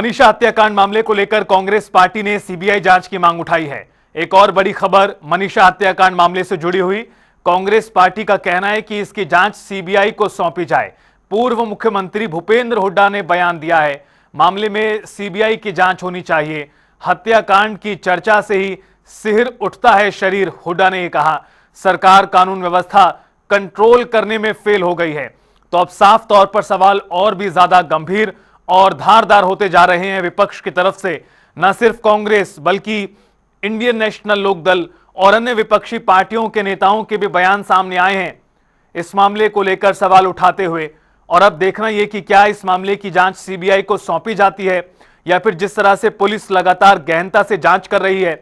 मनीषा हत्याकांड मामले को लेकर कांग्रेस पार्टी ने सीबीआई जांच की मांग उठाई है। एक और बड़ी खबर मनीषा हत्याकांड मामले से जुड़ी हुई। कांग्रेस पार्टी का कहना है कि इसकी जांच सीबीआई को सौंपी जाए। पूर्व मुख्यमंत्री भूपेंद्र हुड्डा ने बयान दिया है, मामले में सीबीआई की जांच होनी चाहिए। हत्याकांड की चर्चा से ही सिहर उठता है शरीर, हुड्डा ने कहा। सरकार कानून व्यवस्था कंट्रोल करने में फेल हो गई है। तो अब साफ तौर पर सवाल और भी ज्यादा गंभीर और धारदार होते जा रहे हैं। विपक्ष की तरफ से न सिर्फ कांग्रेस बल्कि इंडियन नेशनल लोकदल और अन्य विपक्षी पार्टियों के नेताओं के भी बयान सामने आए हैं इस मामले को लेकर सवाल उठाते हुए। और अब देखना यह कि क्या इस मामले की जांच सीबीआई को सौंपी जाती है या फिर जिस तरह से पुलिस लगातार गहनता से जांच कर रही है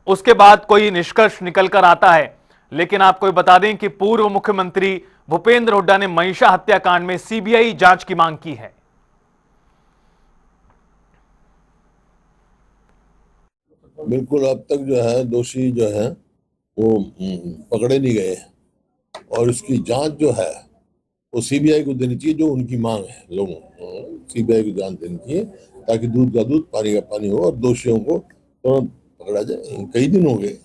उसके बाद कोई निष्कर्ष निकलकर आता है। लेकिन आपको बता दें कि पूर्व मुख्यमंत्री भूपेंद्र हुड्डा ने मनीषा हत्याकांड में सीबीआई जांच की मांग की है। बिल्कुल, अब तक जो है दोषी जो है वो पकड़े नहीं गए और इसकी जांच जो है वो सीबीआई को देनी चाहिए, जो उनकी मांग है। लोगों सीबीआई को जांच देनी चाहिए ताकि दूध का दूध पानी का पानी हो और दोषियों को तुरंत पकड़ा जाए। कई दिन हो गए,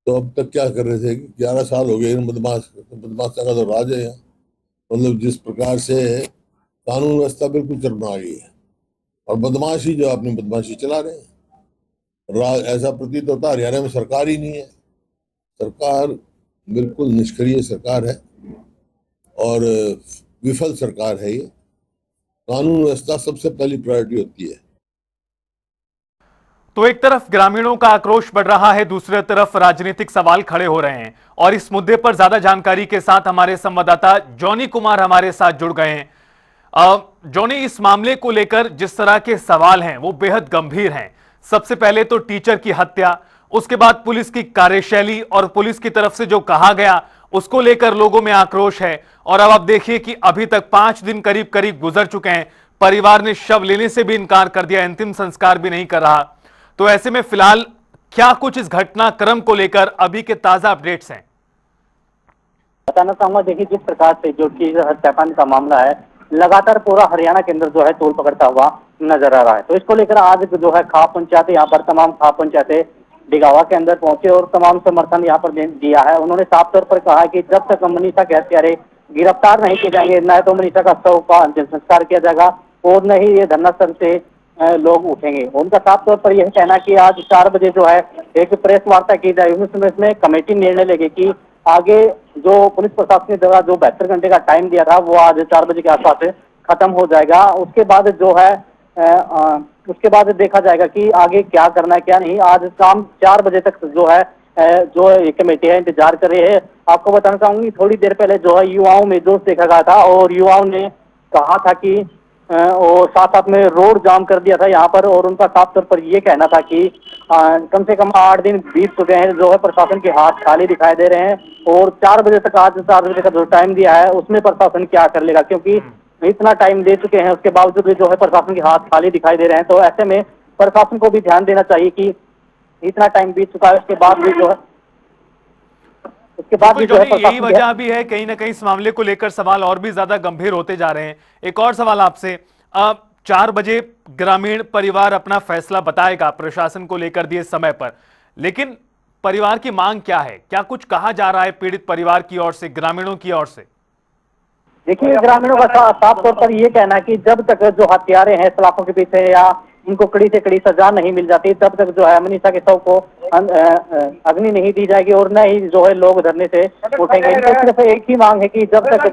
तो अब तक क्या कर रहे थे? 11 साल हो गए। बदमाश का तो राज है। मतलब जिस प्रकार से कानून व्यवस्था बिल्कुल चरमरा गई है और बदमाशी जो अपनी बदमाशी चला रहे हैं। ऐसा प्रतीत होता है हरियाणा में सरकार ही नहीं है। सरकार बिल्कुल निष्क्रिय सरकार है और विफल सरकार है। ये कानून व्यवस्था सबसे पहली प्रायोरिटी होती है। तो एक तरफ ग्रामीणों का आक्रोश बढ़ रहा है, दूसरी तरफ राजनीतिक सवाल खड़े हो रहे हैं। और इस मुद्दे पर ज्यादा जानकारी के साथ हमारे संवाददाता जॉनी कुमार हमारे साथ जुड़ गए हैं। जॉनी, इस मामले को लेकर जिस तरह के सवाल हैं वो बेहद गंभीर हैं। सबसे पहले तो टीचर की हत्या, उसके बाद पुलिस की कार्यशैली और पुलिस की तरफ से जो कहा गया उसको लेकर लोगों में आक्रोश है। और अब आप देखिए कि अभी तक 5 दिन करीब करीब गुजर चुके हैं। परिवार ने शव लेने से भी इनकार कर दिया, अंतिम संस्कार भी नहीं कर रहा। तो ऐसे में फिलहाल क्या कुछ इस घटनाक्रम को लेकर अभी के ताजा अपडेट्स हैं? बताना चाहूंगा, देखिए जिस प्रकार से जो कि हत्याकांड का मामला है लगातार पूरा हरियाणा के अंदर जो है तोल पकड़ता हुआ नजर आ रहा है। तो इसको लेकर आज जो है खाप पंचायत यहाँ पर तमाम खाप पंचायतें डिगावा के अंदर पहुंचे और तमाम समर्थन यहाँ पर दिया है। उन्होंने साफ तौर पर कहा कि जब तक मनीषा के हत्यारे गिरफ्तार नहीं किए जाएंगे न तो मनीषा का शव का अंतिम संस्कार किया जाएगा और न ही ये धरना स्थल से लोग उठेंगे। उनका साफ तौर पर यह कहना कि आज 4 बजे जो है एक प्रेस वार्ता की जाए। उसमें कमेटी निर्णय लेगी कि आगे जो पुलिस प्रशासन के द्वारा जो 72 घंटे का टाइम दिया था वो आज 4 बजे के आसपास खत्म हो जाएगा। उसके बाद जो है उसके बाद देखा जाएगा कि आगे क्या करना है क्या नहीं। आज शाम 4 बजे तक जो है जो ये कमेटी है इंतजार कर रही है। आपको बताना चाहूंगी, थोड़ी देर पहले जो है युवाओं में जोश देखा गया था और युवाओं ने कहा था कि और साथ साथ में रोड जाम कर दिया था यहाँ पर। और उनका साफ तौर पर ये कहना था कि कम से कम 8 दिन बीत चुके हैं, जो है प्रशासन के हाथ खाली दिखाई दे रहे हैं और 4 बजे तक, आज 4 बजे का जो टाइम दिया है उसमें प्रशासन क्या कर लेगा, क्योंकि इतना टाइम दे चुके हैं उसके बावजूद भी जो है प्रशासन के हाथ खाली दिखाई दे रहे हैं। तो ऐसे में प्रशासन को भी ध्यान देना चाहिए कि इतना टाइम बीत चुका है उसके बाद भी जो है यही वजह भी है कहीं ना कहीं इस मामले को लेकर सवाल और भी ज्यादा गंभीर होते जा रहे हैं। एक और सवाल आपसे, 4 बजे ग्रामीण परिवार अपना फैसला बताएगा प्रशासन को लेकर दिए समय पर, लेकिन परिवार की मांग क्या है? क्या कुछ कहा जा रहा है पीड़ित परिवार की ओर से, ग्रामीणों की ओर से? देखिए, ग्रामीणों का साफ तौर पर यह कहना है कि जब तक जो हत्यारे हैं सलाखों के पीछे या इनको कड़ी से कड़ी सजा नहीं मिल जाती तब तक जो है मनीषा के शव को अग्नि नहीं दी जाएगी और न ही जो है लोग धरने से उठेंगे। इनकी सिर्फ एक ही मांग है कि जब तक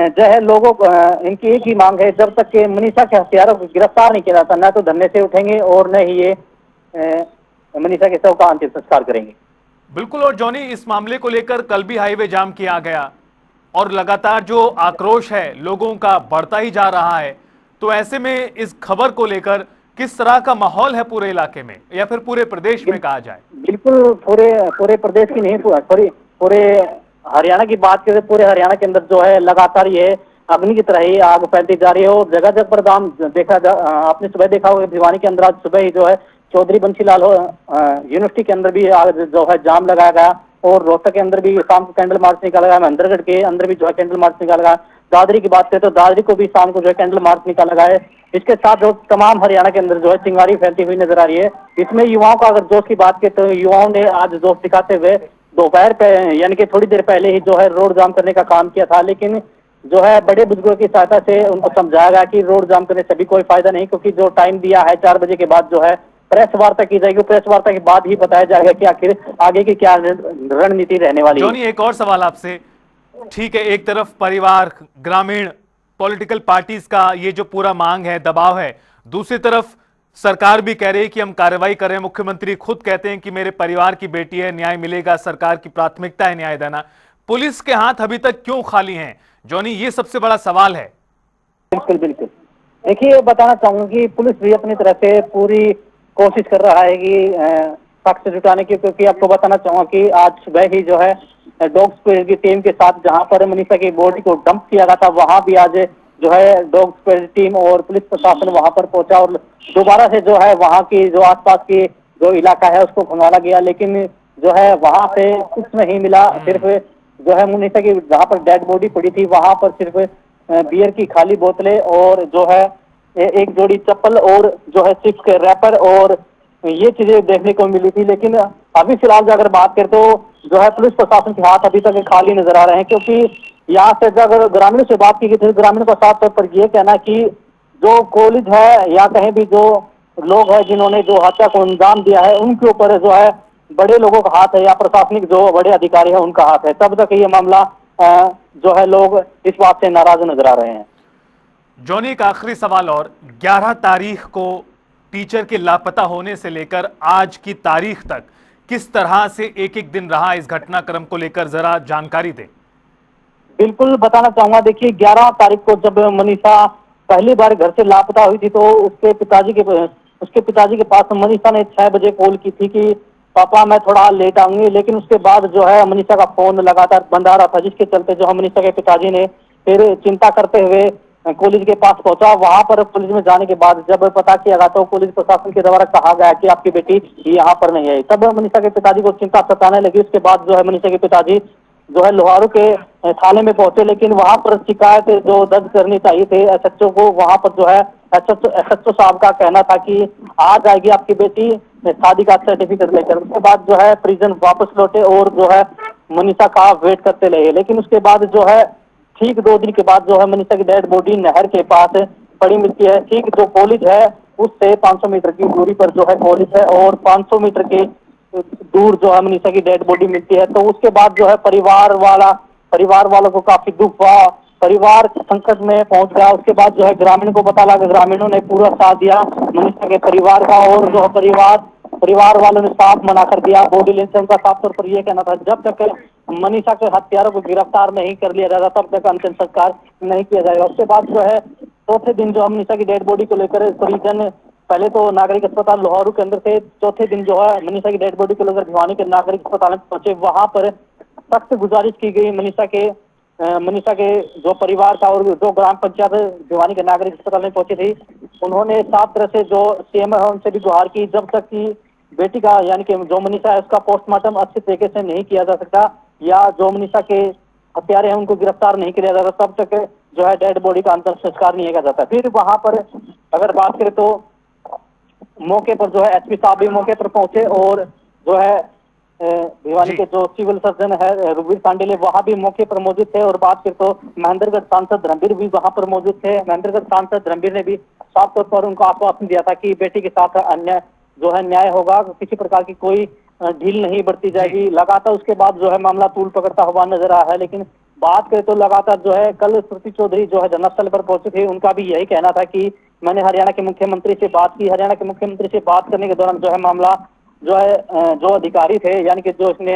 जो है लोगों को इनकी एक ही मांग है, जब तक के मनीषा के हत्यारों को गिरफ्तार नहीं किया जाता न तो धरने से उठेंगे और न ही ये मनीषा के शव का अंतिम संस्कार करेंगे। बिल्कुल। और जॉनी, इस मामले को लेकर कल भी हाईवे जाम किया गया और लगातार जो आक्रोश है लोगों का बढ़ता ही जा रहा है। तो ऐसे में इस खबर को लेकर किस तरह का माहौल है पूरे इलाके में या फिर पूरे प्रदेश में कहा जाए? बिल्कुल, पूरे प्रदेश की नहीं, पूरे हरियाणा की बात करें, पूरे हरियाणा के अंदर जो है लगातार ये अग्नि की तरह ही आग फैलती जा रही है और जगह जगह पर दाम आपने सुबह देखा होगा भिवानी के अंदर आज सुबह ही जो है चौधरी बंसीलाल यूनिवर्सिटी के अंदर भी आज जो है जाम लगाया गया और रोहतक के अंदर भी शाम को कैंडल मार्च निकाला गया, महेंद्रगढ़ के अंदर भी जो है कैंडल मार्च निकाला गया। दादरी की बात करें तो दादरी को भी शाम को जो है कैंडल मार्च निकाला गया है। इसके साथ जो तमाम हरियाणा के अंदर जो है चिंगारी फैलती हुई नजर आ रही है। इसमें युवाओं का अगर जोश की बात करें तो युवाओं ने आज जोश दिखाते हुए दोपहर पे यानी कि थोड़ी देर पहले ही जो है रोड जाम करने का काम किया था, लेकिन जो है बड़े बुजुर्गों की सहायता से उनको समझाया गया कि रोड जाम करने से भी कोई फायदा नहीं, क्योंकि जो टाइम दिया है 4 बजे के बाद जो है प्रेस वार्ता की जाएगी। प्रेस वार्ता के बाद ही बताया जाएगा कि आखिर आगे की क्या रणनीति रहने वाली है। जॉनी, एक और सवाल आपसे। ठीक है, एक तरफ परिवार, ग्रामीण, पॉलिटिकल पार्टीज का ये जो पूरा मांग है, दबाव है, दूसरी तरफ सरकार भी कह रही है कि हम कार्रवाई कर रहे हैं। मुख्यमंत्री खुद कहते हैं कि मेरे परिवार की बेटी है, न्याय मिलेगा, सरकार की प्राथमिकता है न्याय देना। पुलिस के हाथ अभी तक क्यों खाली हैं जॉनी, ये सबसे बड़ा सवाल है। बिल्कुल बिल्कुल, देखिए बताना चाहूंगा कि पुलिस भी अपनी तरफ से पूरी कोशिश कर रहा है कि साक्ष्य जुटाने की, क्योंकि आपको बताना चाहूंगा कि आज सुबह ही जो है डॉग स्क्वाड की टीम के साथ जहां पर मनीषा की बॉडी को डंप किया गया था, वहां भी आज जो है डॉग स्क्वाड टीम और पुलिस प्रशासन वहां पर पहुंचा और दोबारा से जो है वहां की जो आसपास की जो इलाका है उसको खंगाला गया, लेकिन जो है वहां से कुछ नहीं मिला। सिर्फ जो है मनीषा की जहां पर डेड बॉडी पड़ी थी वहां पर सिर्फ बियर की खाली बोतलें और जो है एक जोड़ी चप्पल और जो है चिप्स के रैपर और ये चीजें देखने को मिली थी। लेकिन अभी फिलहाल अगर बात करें तो जो है पुलिस प्रशासन के हाथ अभी तक खाली नजर आ रहे हैं, क्योंकि यहाँ से अगर ग्रामीणों से बात की गई तो ग्रामीणों का साफ तौर पर ये कहना कि जो कॉलेज है या कहीं भी जो लोग हैं जिन्होंने जो हत्या को अंजाम दिया है उनके ऊपर जो है बड़े लोगों का हाथ है या प्रशासनिक जो बड़े अधिकारी है उनका हाथ है। तब तक ये मामला जो है लोग इस बात से नाराज नजर आ रहे हैं। जॉनी, एक आखिरी सवाल और, 11 तारीख को टीचर के लापता होने से लेकर आज की तारीख तक किस तरह से एक एक दिन रहा, इस घटनाक्रम को लेकर जरा जानकारी दें। बिल्कुल बताना चाहूंगा, देखिए 11 तारीख को जब मनीषा पहली बार घर से लापता हुई थी तो उसके पिताजी के पास मनीषा ने 6 बजे कॉल की थी कि पापा मैं थोड़ा लेट आऊंगी, लेकिन उसके बाद जो है मनीषा का फोन लगातार बंद आ रहा था, जिसके चलते जो है मनीषा के पिताजी ने फिर चिंता करते हुए कॉलेज के पास पहुंचा। वहां पर पुलिस में जाने के बाद जब पता किया गया तो पुलिस प्रशासन के द्वारा कहा गया कि आपकी बेटी यहाँ पर नहीं है। तब मनीषा के पिताजी को चिंता सताने लगी। उसके बाद जो है मनीषा के पिताजी जो है लोहारू के थाने में पहुंचे, लेकिन वहां पर शिकायत जो दर्ज करनी चाहिए थे एसएचओ को, वहां पर जो है एसएचओ साहब का कहना था कि आ जाएगी आपकी बेटी शादी का सर्टिफिकेट लेकर। उसके बाद जो है प्रिजन वापस लौटे और जो है मनीषा का वेट करते रहे, लेकिन उसके बाद जो है ठीक 2 दिन के बाद जो है मनीषा की डेड बॉडी नहर के पास पड़ी मिलती है। ठीक जो कॉलेज है उससे 500 मीटर की दूरी पर जो है कॉलेज है और 500 मीटर के दूर जो है मनीषा की डेड बॉडी मिलती है। तो उसके बाद जो है परिवार वालों को काफी दुख हुआ, परिवार संकट में पहुंच गया। उसके बाद जो है ग्रामीण को पता लगा, ग्रामीणों ने पूरा साथ दिया मनीषा के परिवार का और जो है परिवार वालों ने साफ मना कर दिया बॉडी लेने से। उनका साफ तौर पर यह कहना था जब तक मनीषा के हत्यारों को गिरफ्तार नहीं कर लिया जाएगा तब तक अंतिम संस्कार नहीं किया जाएगा। उसके बाद जो है चौथे दिन जो मनीषा की डेड बॉडी को लेकर परिजन पहले तो नागरिक अस्पताल लोहारू के अंदर थे, चौथे दिन जो है मनीषा की डेड बॉडी को लेकर भिवानी के नागरिक अस्पताल में पहुंचे। वहां पर सख्त गुजारिश की गई मनीषा के जो परिवार था और जो ग्राम पंचायत भिवानी के नागरिक अस्पताल में पहुंची थी, उन्होंने साफ तरह से जो सीएम है उनसे भी गुहार की जब तक की बेटी का यानी कि जो मनीषा है उसका पोस्टमार्टम अच्छे तरीके से नहीं किया जा सकता या जो मनीषा के हत्यारे हैं उनको गिरफ्तार नहीं किया जाता तब तक जो है डेड बॉडी का अंतिम संस्कार नहीं किया जाता। फिर वहां पर अगर बात करें तो मौके पर जो है एसपी साहब भी मौके पर पहुंचे और जो है भिवानी के जो सिविल सर्जन है रघुवीर सांडेले वहां भी मौके पर मौजूद थे। और बात करें तो महेंद्रगढ़ सांसद रणबीर भी वहां पर मौजूद थे। महेंद्रगढ़ सांसद रणबीर ने भी साफ तौर पर उनको आश्वासन दिया था कि बेटी के साथ अन्य जो है न्याय होगा, किसी प्रकार की कोई ढील नहीं बरती जाएगी। लगातार उसके बाद जो है मामला तूल पकड़ता हुआ नजर आ रहा है। लेकिन बात करें तो लगातार जो है कल श्रुति चौधरी जो है घटनास्थल पर पहुंचे थे, उनका भी यही कहना था कि मैंने हरियाणा के मुख्यमंत्री से बात की। हरियाणा के मुख्यमंत्री से बात करने के दौरान जो है मामला जो है जो अधिकारी थे यानी कि जो इसने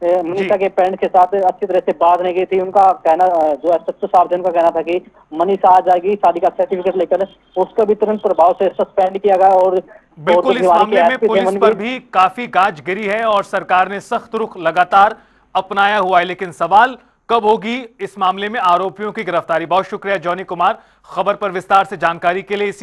मनीषा के पेरेंट के साथ अच्छी तरह से बात नहीं की थी, उनका कहना जो एसएचओ साहब थे उनका कहना था कि मनीषा आ जाएगी शादी का सर्टिफिकेट लेकर। उसका भी तुरंत प्रभाव से सस्पेंड किया गया। और बिल्कुल इस मामले में पुलिस पर भी काफी गाज गिरी है और सरकार ने सख्त रुख लगातार अपनाया हुआ है, लेकिन सवाल कब होगी इस मामले में आरोपियों की गिरफ्तारी। बहुत शुक्रिया जॉनी कुमार खबर पर विस्तार से जानकारी के लिए। इसी